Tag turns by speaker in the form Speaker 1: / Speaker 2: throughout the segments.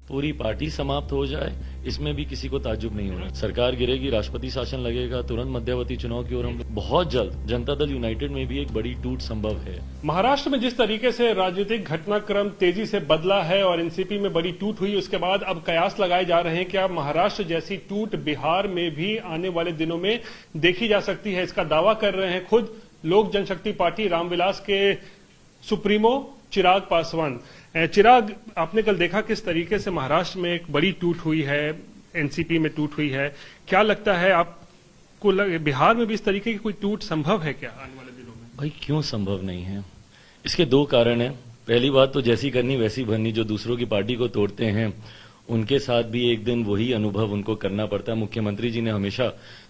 Speaker 1: पूरी पार्टी समाप्त हो जाए, इसमें भी किसी को ताज्जुब नहीं होना। सरकार गिरेगी, राष्ट्रपति शासन लगेगा, तुरंत मध्यावधि चुनाव की ओर हम बहुत जल्द जनता दल यूनाइटेड में भी एक बड़ी टूट संभव है।
Speaker 2: महाराष्ट्र में जिस तरीके से राजनीतिक घटनाक्रम तेजी से बदला है और एनसीपी में बड़ी टूट हुई, उसके बाद अब कयास लगाए जा रहे हैं कि अब महाराष्ट्र जैसी टूट बिहार में भी आने वाले दिनों में देखी जा सकती है। इसका दावा कर रहे हैं खुद लोक जनशक्ति पार्टी रामविलास के सुप्रीमो चिराग पासवान। चिराग, आपने कल देखा किस तरीके से महाराष्ट्र में एक बड़ी टूट हुई है, एनसीपी में टूट हुई है। क्या लगता है आपको, बिहार में भी इस तरीके की कोई टूट संभव है क्या आने वाले दिनों में?
Speaker 1: भाई क्यों संभव नहीं है? इसके दो कारण हैं। पहली बात तो जैसी करनी वैसी भरनी, जो दूसरों की पार्टी को तोड़ते हैं उनके साथ भी एक दिन वही अनुभव उनको करना पड़ता है। मुख्यमंत्री जी ने हमेशा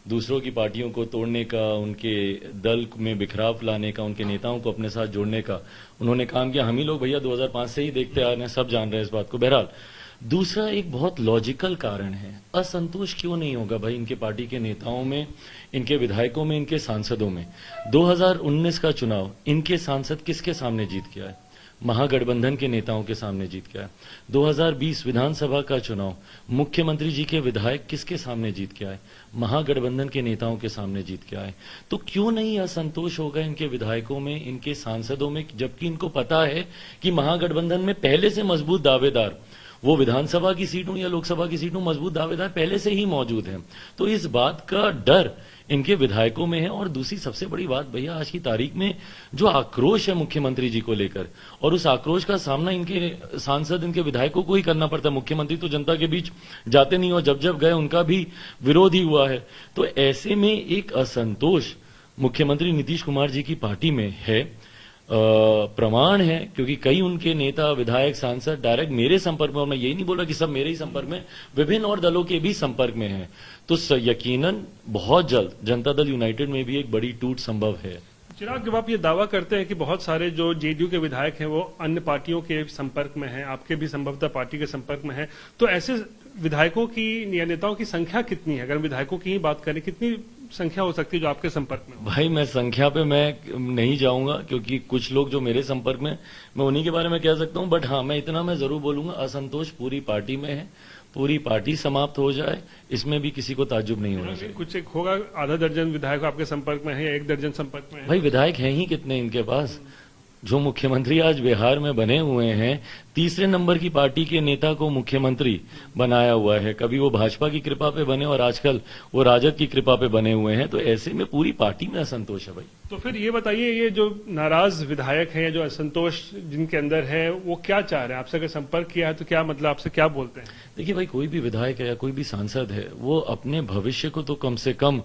Speaker 1: दूसरों की पार्टियों को तोड़ने का, उनके दल में बिखराव लाने का, उनके नेताओं को अपने साथ जोड़ने का उन्होंने काम किया। हम ही लोग भैया 2005 से ही देखते आ रहे हैं, सब जान रहे हैं इस बात को। बहरहाल दूसरा एक बहुत लॉजिकल कारण है, असंतोष क्यों नहीं होगा भाई इनके पार्टी के नेताओं में, इनके विधायकों में, इनके सांसदों में। 2019 का चुनाव इनके सांसद किसके सामने जीत गया है? महागठबंधन के नेताओं के सामने जीत गया है। 2020 विधानसभा का चुनाव मुख्यमंत्री जी के विधायक किसके सामने जीत गया है? महागठबंधन के नेताओं के सामने जीत गया है। तो क्यों नहीं असंतोष होगा इनके विधायकों में, इनके सांसदों में, जबकि इनको पता है कि महागठबंधन में पहले से मजबूत दावेदार, वो विधानसभा की सीटों या लोकसभा की सीटों मजबूत दावेदार पहले से ही मौजूद हैं। तो इस बात का डर इनके विधायकों में है। और दूसरी सबसे बड़ी बात भैया, आज की तारीख में जो आक्रोश है मुख्यमंत्री जी को लेकर, और उस आक्रोश का सामना इनके सांसद, इनके विधायकों को ही करना पड़ता है। मुख्यमंत्री तो जनता के बीच जाते नहीं, और जब जब गए उनका भी विरोध ही हुआ है। तो ऐसे में एक असंतोष मुख्यमंत्री नीतीश कुमार जी की पार्टी में है, प्रमाण है, क्योंकि कई उनके नेता, विधायक, सांसद डायरेक्ट मेरे संपर्क में, और मैं यही नहीं बोल रहा कि सब मेरे ही संपर्क में, विभिन्न और दलों के भी संपर्क में हैं। तो यकीनन बहुत जल्द जनता दल यूनाइटेड में भी एक बड़ी टूट संभव है।
Speaker 2: चिराग, जब आप ये दावा करते हैं कि बहुत सारे जो जेडीयू के विधायक हैं वो अन्य पार्टियों के संपर्क में हैं, आपके भी संभवतः पार्टी के संपर्क में हैं, तो ऐसे विधायकों की या नेताओं की संख्या कितनी है? अगर विधायकों की ही बात करें, कितनी संख्या हो सकती है जो आपके संपर्क में?
Speaker 1: भाई मैं संख्या पे मैं नहीं जाऊंगा, क्योंकि कुछ लोग जो मेरे संपर्क में, मैं उन्हीं के बारे में कह सकता हूं। बट हाँ, मैं इतना मैं जरूर बोलूंगा, असंतोष पूरी पार्टी में है। पूरी पार्टी समाप्त हो जाए, इसमें भी किसी को ताज्जुब नहीं होना चाहिए।
Speaker 2: कुछ एक होगा, आधा दर्जन विधायक आपके संपर्क में है या 1 दर्जन संपर्क में है?
Speaker 1: भाई विधायक हैं ही कितने इनके पास? जो मुख्यमंत्री आज बिहार में बने हुए हैं, तीसरे नंबर की पार्टी के नेता को मुख्यमंत्री बनाया हुआ है। कभी वो भाजपा की कृपा पे बने और आजकल वो राजद की कृपा पे बने हुए हैं। तो ऐसे में पूरी पार्टी में असंतोष है भाई।
Speaker 2: तो फिर ये बताइए, ये जो नाराज विधायक हैं, जो असंतोष जिनके अंदर है, वो क्या चाह रहे हैं? आपसे अगर संपर्क किया है तो क्या मतलब आपसे क्या बोलते हैं?
Speaker 1: देखिए भाई, कोई भी विधायक है या कोई भी सांसद है, वो अपने भविष्य को तो कम से कम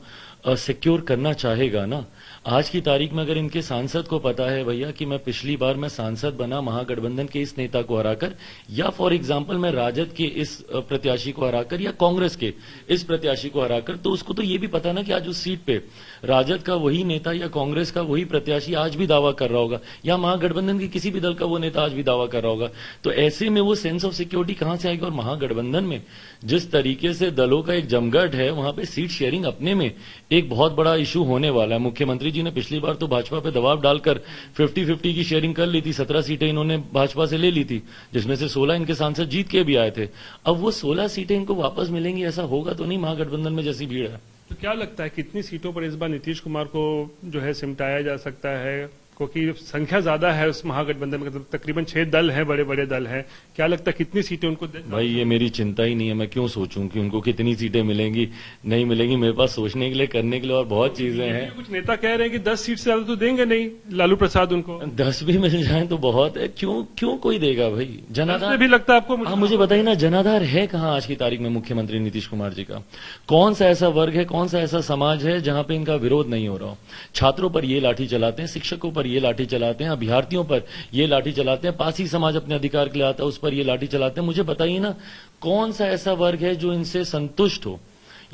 Speaker 1: सिक्योर करना चाहेगा ना। आज की तारीख में अगर इनके सांसद को पता है भैया कि मैं पिछली बार मैं सांसद बना महागठबंधन के इस नेता को हराकर, या फॉर एग्जांपल मैं राजद के इस प्रत्याशी को हराकर, या कांग्रेस के इस प्रत्याशी को हराकर, तो उसको तो ये भी पता ना कि आज उस सीट पे राजद का वही नेता या कांग्रेस का वही प्रत्याशी आज भी दावा कर रहा होगा, या महागठबंधन के किसी भी दल का वो नेता आज भी दावा कर रहा होगा। तो ऐसे में वो सेंस ऑफ सिक्योरिटी कहां से आएगी? और महागठबंधन में जिस तरीके से दलों का एक जमघट है, वहां पे सीट शेयरिंग अपने में एक बहुत बड़ा इशू होने वाला है। मुख्यमंत्री जी ने पिछली बार तो भाजपा पे दबाव डालकर 50-50 की शेयरिंग कर ली थी। 17 सीटें इन्होंने भाजपा से ले ली थी, जिसमें से 16 इनके सांसद जीत के भी आए थे। अब वो 16 सीटें इनको वापस मिलेंगी, ऐसा होगा तो नहीं महागठबंधन में जैसी भीड़ है।
Speaker 2: तो क्या लगता है कितनी सीटों पर इस बार नीतीश कुमार को जो है सिमटाया जा सकता है? क्योंकि संख्या ज्यादा है उस महागठबंधन में, तकरीबन 6 दल हैं, बड़े बड़े दल हैं। क्या लगता है कितनी सीटें उनको?
Speaker 1: भाई ये मेरी चिंता ही नहीं है। मैं क्यों सोचूं कि उनको कितनी सीटें मिलेंगी नहीं मिलेंगी। मेरे पास सोचने के लिए, करने के लिए और बहुत चीजें हैं।
Speaker 2: कुछ नेता कह रहे हैं कि 10 सीट से ज्यादा तो देंगे नहीं लालू प्रसाद उनको।
Speaker 1: 10 भी मिल जाए तो बहुत है। क्यों कोई देगा भाई? जनाधार
Speaker 2: भी लगता है आपको?
Speaker 1: हाँ, मुझे बताइए ना, जनाधार है कहाँ आज की तारीख में मुख्यमंत्री नीतीश कुमार जी का? कौन सा ऐसा वर्ग है, कौन सा ऐसा समाज है जहां पे इनका विरोध नहीं हो रहा हो? छात्रों पर ये लाठी चलाते हैं, शिक्षकों पर ये लाठी चलाते हैं, अभ्यर्थियों पर ये लाठी चलाते हैं, पासी समाज अपने अधिकार के लिए आता है उस पर ये लाठी चलाते हैं। मुझे बताइए ना, कौन सा ऐसा वर्ग है जो इनसे संतुष्ट हो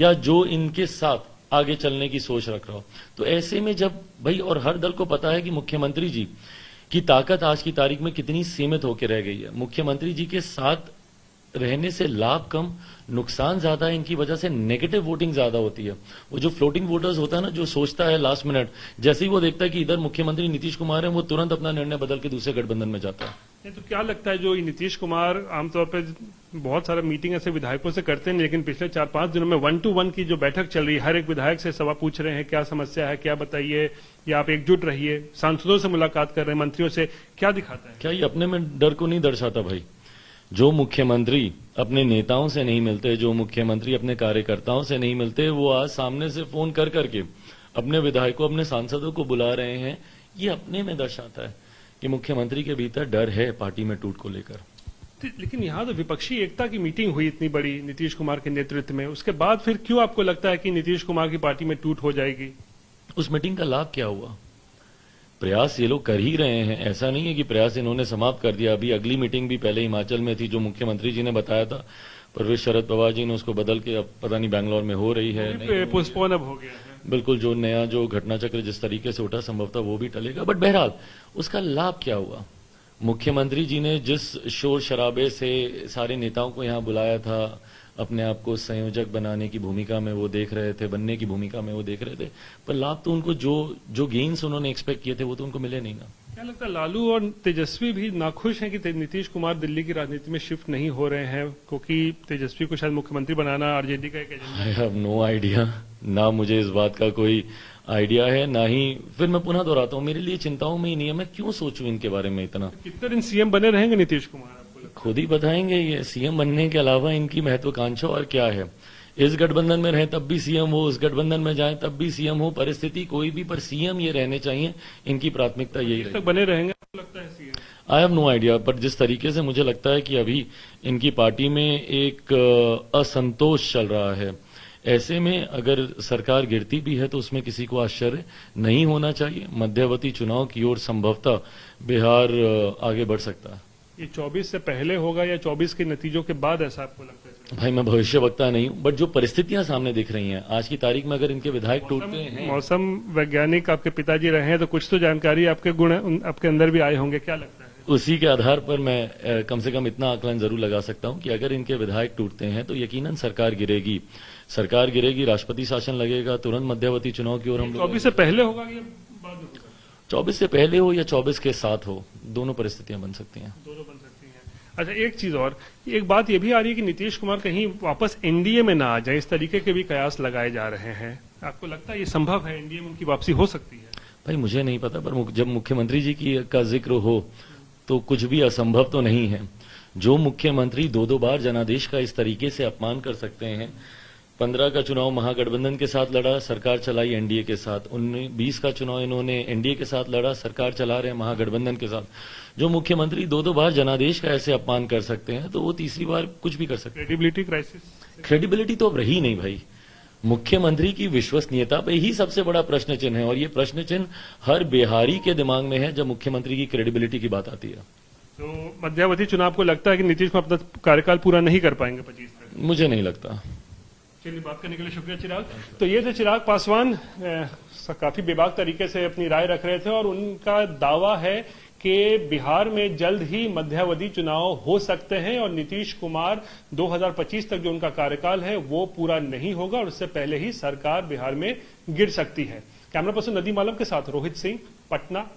Speaker 1: या जो इनके साथ आगे चलने की सोच रख रहा हो? तो ऐसे में जब भाई, और हर दल को पता है कि मुख्यमंत्री जी की ताकत आज की तारीख में कितनी सीमित होकर रह गई है। मुख्यमंत्री जी के साथ रहने से लाभ कम, नुकसान ज्यादा है। इनकी वजह से नेगेटिव वोटिंग ज्यादा होती है। वो जो फ्लोटिंग वोटर्स होता है ना, जो सोचता है लास्ट मिनट, जैसे ही वो देखता है कि इधर मुख्यमंत्री नीतीश कुमार है, वो तुरंत अपना निर्णय बदल के दूसरे गठबंधन में जाता है।
Speaker 2: तो क्या लगता है जो ये नीतीश कुमार आमतौर पर बहुत सारा मीटिंग ऐसे विधायकों से करते हैं, लेकिन पिछले 4-5 दिनों में 1-to-1 की जो बैठक चल रही है, हर एक विधायक से सवाल पूछ रहे हैं, क्या समस्या है, क्या बताइए, या आप एकजुट रहिए, सांसदों से मुलाकात कर रहे हैं, मंत्रियों से, क्या दिखाता है?
Speaker 1: क्या ये अपने में डर को नहीं दर्शाता भाई? जो मुख्यमंत्री अपने नेताओं से नहीं मिलते, जो मुख्यमंत्री अपने कार्यकर्ताओं से नहीं मिलते, वो आज सामने से फोन कर करके अपने विधायकों, अपने सांसदों को बुला रहे हैं। ये अपने में दर्शाता है कि मुख्यमंत्री के भीतर डर है पार्टी में टूट को लेकर।
Speaker 2: लेकिन यहां तो विपक्षी एकता की मीटिंग हुई इतनी बड़ी नीतीश कुमार के नेतृत्व में, उसके बाद फिर क्यों आपको लगता है कि नीतीश कुमार की पार्टी में टूट हो जाएगी?
Speaker 1: उस मीटिंग का लाभ क्या हुआ? प्रयास ये लोग कर ही रहे हैं, ऐसा नहीं है कि प्रयास इन्होंने समाप्त कर दिया। अभी अगली मीटिंग भी पहले हिमाचल में थी, जो मुख्यमंत्री जी ने बताया था, पर शरद पवार जी ने उसको बदल के अब पता नहीं बैंगलोर में हो रही है,
Speaker 2: पोस्टपोन अब हो गया है।
Speaker 1: बिल्कुल, जो नया जो घटना चक्र जिस तरीके से उठा संभवतः वो भी टलेगा। बट बहरहाल उसका लाभ क्या हुआ? मुख्यमंत्री जी ने जिस शोर शराबे से सारे नेताओं को यहां बुलाया था, अपने आप को संयोजक बनाने की भूमिका में वो देख रहे थे, बनने की भूमिका में वो देख रहे थे, पर लाभ तो उनको जो गेन्स उन्होंने एक्सपेक्ट किए थे वो तो उनको मिले नहीं ना।
Speaker 2: क्या लगता है लालू और तेजस्वी भी नाखुश हैं कि नीतीश कुमार दिल्ली की राजनीति में शिफ्ट नहीं हो रहे हैं, क्योंकि तेजस्वी को शायद मुख्यमंत्री बनाना आरजेडी का एक agenda?
Speaker 1: I have no idea, ना मुझे इस बात का कोई आइडिया है, ना ही फिर मैं पुनः दोहराता हूं, मेरे लिए चिंताओं में ही नहीं है। मैं क्यों सोचूं इनके बारे में इतना?
Speaker 2: कितने दिन सीएम बने रहेंगे नीतीश कुमार आपको लगता है?
Speaker 1: खुद ही बताएंगे। ये सीएम बनने के अलावा इनकी महत्वाकांक्षा और क्या है? इस गठबंधन में रहे तब भी सीएम हो, उस गठबंधन में जाए तब भी सीएम हो, परिस्थिति कोई भी, पर सीएम ये रहने चाहिए। इनकी प्राथमिकता यही
Speaker 2: तक बने रहेंगे आपको लगता है CM?
Speaker 1: I have no idea, पर जिस तरीके से मुझे लगता है कि अभी इनकी पार्टी में एक असंतोष चल रहा है, ऐसे में अगर सरकार गिरती भी है तो उसमें किसी को आश्चर्य नहीं होना चाहिए। मध्यवर्ती चुनाव की ओर संभवतः बिहार आगे बढ़ सकता है।
Speaker 2: ये 24 से पहले होगा या 24 के नतीजों के बाद, ऐसा आपको लगता है?
Speaker 1: भाई मैं भविष्यवक्ता नहीं हूं, बट जो परिस्थितियां सामने दिख रही हैं आज की तारीख में, अगर इनके विधायक टूटते हैं।
Speaker 2: मौसम वैज्ञानिक आपके पिताजी रहे हैं, तो कुछ तो जानकारी आपके गुण आपके अंदर भी आए होंगे, क्या लगता है?
Speaker 1: उसी के आधार पर मैं कम से कम इतना आकलन जरूर लगा सकता हूं कि अगर इनके विधायक टूटते हैं तो यकीनन सरकार गिरेगी, राष्ट्रपति शासन लगेगा, तुरंत मध्यवर्ती चुनाव की ओर हम लोग।
Speaker 2: 24 से पहले होगा या बाद में होगा?
Speaker 1: 24 से पहले हो या 24 के साथ हो, दोनों परिस्थितियां बन सकती हैं।
Speaker 2: दोनों बन सकती हैं। अच्छा, एक चीज और, एक बात ये भी आ रही है कि नीतीश कुमार कहीं वापस एनडीए में ना आ जाए, इस तरीके के भी कयास लगाए जा रहे हैं। आपको लगता है ये संभव है, एनडीए में उनकी वापसी हो सकती है?
Speaker 1: भाई मुझे नहीं पता, पर जब मुख्यमंत्री जी का जिक्र हो तो कुछ भी असंभव तो नहीं है। जो मुख्यमंत्री 2-2 बार जनादेश का इस तरीके से अपमान कर सकते हैं, 15 का चुनाव महागठबंधन के साथ लड़ा, सरकार चलाई एनडीए के साथ, 19-20 का चुनाव इन्होंने एनडीए के साथ लड़ा, सरकार चला रहे हैं महागठबंधन के साथ। जो मुख्यमंत्री 2-2 बार जनादेश का ऐसे अपमान कर सकते हैं, तो वो तीसरी बार कुछ भी कर सकते हैं।
Speaker 2: Credibility crisis?
Speaker 1: क्रेडिबिलिटी तो अब रही नहीं भाई। मुख्यमंत्री की विश्वसनीयता पे ही सबसे बड़ा प्रश्न चिन्ह है, और ये प्रश्न चिन्ह हर बिहारी के दिमाग में है जब मुख्यमंत्री की क्रेडिबिलिटी की बात आती है।
Speaker 2: तो मध्यावधि चुनाव को लगता है कि नीतीश कुमार अपना कार्यकाल पूरा नहीं कर पाएंगे 25 तक?
Speaker 1: मुझे नहीं लगता।
Speaker 2: चलिए, बात करने के लिए शुक्रिया चिराग। तो ये थे चिराग पासवान, काफी बेबाक तरीके से अपनी राय रख रहे थे, और उनका दावा है कि बिहार में जल्द ही मध्यावधि चुनाव हो सकते हैं और नीतीश कुमार 2025 तक जो उनका कार्यकाल है वो पूरा नहीं होगा, और उससे पहले ही सरकार बिहार में गिर सकती है। कैमरा पर्सन नदीम आलम के साथ रोहित सिंह, पटना।